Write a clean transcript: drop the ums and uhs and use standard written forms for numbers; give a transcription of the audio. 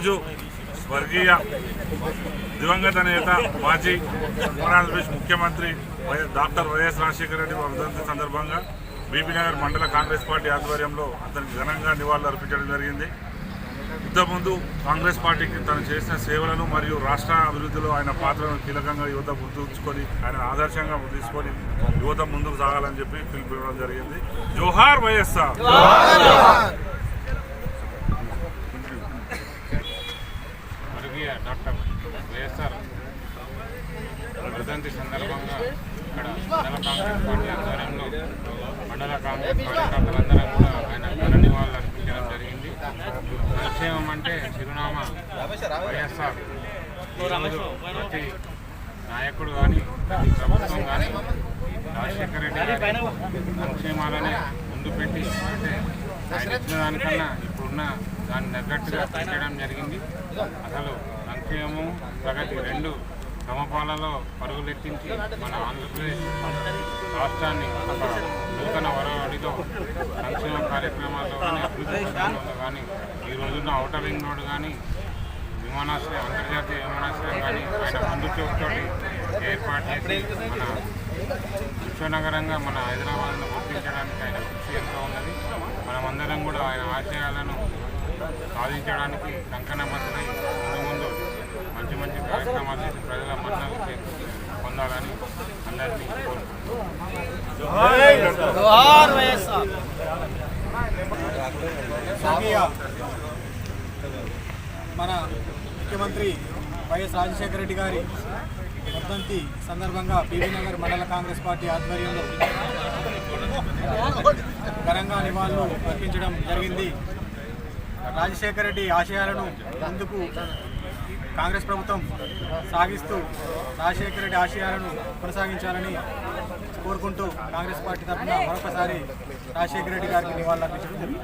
ఈరోజు స్వర్గీయ దివంగత నేత మాజీ ఆంధ్రప్రదేశ్ ముఖ్యమంత్రి డాక్టర్ వైఎస్ రాజశేఖర రెడ్డి వర్ధంతి సందర్భంగా బీబీనగర్ మండల కాంగ్రెస్ పార్టీ ఆధ్వర్యంలో అతనికి ఘనంగా నివాళులు అర్పించడం జరిగింది. ఇంతకుముందు కాంగ్రెస్ పార్టీకి తను చేసిన సేవలను మరియు రాష్ట్ర అభివృద్ధిలో ఆయన పాత్రను కీలకంగా యువత గుర్తుంచుకొని ఆయన ఆదర్శంగా తీసుకొని యువత ముందుకు సాగాలని చెప్పి పిలుపునివ్వడం జరిగింది. జోహార్ వైఎస్ఆర్. డాక్టర్ వైఎస్ఆర్ వర్ధంతి సందర్భంగా ఇక్కడ మండల కాంగ్రెస్ పార్టీ ఆధ్వర్యంలో మండల కాంగ్రెస్ కార్యకర్తలందరం కూడా ఆయన ఘన నివాళులు అర్పించడం జరిగింది. సంక్షేమం అంటే చిరునామా వైఎస్ఆర్. ఈరోజు ప్రతి నాయకుడు కానీ ప్రతి ప్రభుత్వం కానీ రాజశేఖర రెడ్డి గారి సంక్షేమాలనే ముందు పెట్టి అంటే ఆయన ఇచ్చిన దానికన్నా ఇప్పుడున్న దాన్ని తగ్గట్టుగా పెంచడం జరిగింది. అసలు సంక్షేమము ప్రగతి రెండు సమపాలలో పరుగులెత్తించి మన ఆంధ్రప్రదేశ్ రాష్ట్రాన్ని ఒక నూతన వరవడితో సంక్షేమ కార్యక్రమాల్లో కానీ అభివృద్ధి విషయంలో కానీ ఈ రోజున్న ఔటర్ రింగ్ రోడ్ కానీ విమానాశ్రయం అంతర్జాతీయ విమానాశ్రయం కానీ ఆయన ముందు చూపుతోటి ఏర్పాటు చేసి మన విశ్వనగరంగా మన హైదరాబాద్ను గుర్తించడానికి ఆయన కృషి ఎంతో ఉన్నది. మనమందరం కూడా ఆయన ఆశయాలను సాధించడానికి కంకణబద్ధమై ముందు మంచి మంచి కార్యక్రమాలు చేసి ప్రజల మన్నలు పొందాలని అందరినీ మన ముఖ్యమంత్రి వైఎస్ రాజశేఖర రెడ్డి గారి వర్ధంతి సందర్భంగా బీబీనగర్ మండల కాంగ్రెస్ పార్టీ ఆధ్వర్యంలో ఘనంగా నివాళులు అర్పించడం జరిగింది. రాజశేఖర రెడ్డి ఆశయాలను ముందుకు కాంగ్రెస్ ప్రభుత్వం సాగిస్తూ రాజశేఖర రెడ్డి ఆశయాలను కొనసాగించాలని కోరుకుంటూ కాంగ్రెస్ పార్టీ తరఫున మరొకసారి రాజశేఖర రెడ్డి గారికి నివాళులు అర్పించడం జరిగింది.